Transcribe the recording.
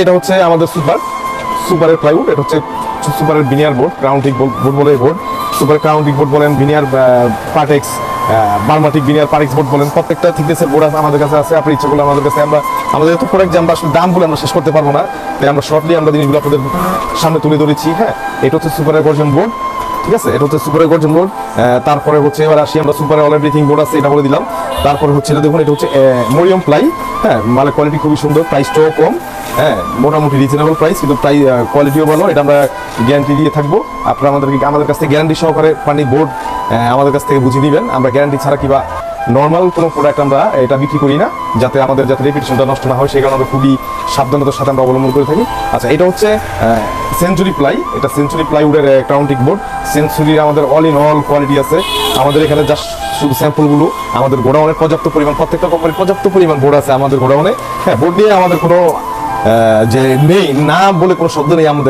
এটা হচ্ছে আমাদের সুপারের প্লাইউড। এটা হচ্ছে সুপারের বিনিয়ার বোর্ড, ক্রাউন্টিক বোর্ড বলে বোর্ড, সুপার ক্রাউন্টিক বোর্ড বলেন, veneer Partex, বার্মাটিক veneer Partex board বলেন, প্রত্যেকটা থিকনেসের বোর্ড আমাদের কাছে আছে। আপনি ইচ্ছা করলে আমাদের কাছে আমাদের এত প্রোডাক্ট যে আমরা আসলে দামগুলো আমরা শেষ করতে পারবো না, তাই আমরা শর্টলি আমরা জিনিসগুলো আপনাদের সামনে তুলে ধরেছি। হ্যাঁ, এটা হচ্ছে সুপারের গর্জন বোর্ড, ঠিক আছে, এটা হচ্ছে সুপারের গর্জন বোর্ড। তারপরে হচ্ছে এবার আসি আমরা সুপারের অল এভরিথিং বোর্ড আছে, এটা বলে দিলাম। তারপরে হচ্ছে এটা দেখুন, এটা হচ্ছে মরিয়ম প্লাই। হ্যাঁ, মানে কোয়ালিটি খুবই সুন্দর, প্রাইসটাও কম। হ্যাঁ, মোটামুটি রিজনেবল প্রাইস, কিন্তু প্রাইস কোয়ালিটিও ভালো। এটা আমরা গ্যারান্টি দিয়ে থাকবো। আপনারা আমাদের কাছ থেকে গ্যারান্টি সহকারে পানি বোর্ড আমাদের কাছ থেকে বুঝিয়ে দিবেন। আমরা গ্যারান্টি ছাড়া কিংবা নর্মাল কোনো প্রোডাক্ট আমরা এটা বিক্রি করি না, যাতে রেপুটেশনটা নষ্ট না হয়, সেই কারণে আমরা খুবই সাবধানতার সাথে আমরা অবলম্বন করে থাকি। আচ্ছা, এটা হচ্ছে সেঞ্চুরি প্লাই। এটা সেঞ্চুরি প্লাইউডের ক্রাউন্টিক বোর্ড। সেঞ্চুরির আমাদের অল ইন অল কোয়ালিটি আছে আমাদের এখানে। জাস্ট শুধু স্যাম্পলগুলো আমাদের গোডাউনে পর্যাপ্ত পরিমাণ, প্রত্যেকটা কোম্পানির পর্যাপ্ত পরিমাণ বোর্ড আছে আমাদের গোডাউনে। হ্যাঁ, বোর্ড নিয়ে আমাদের কোনো যে নেই না বলে কোনো শব্দ নেই আমাদের।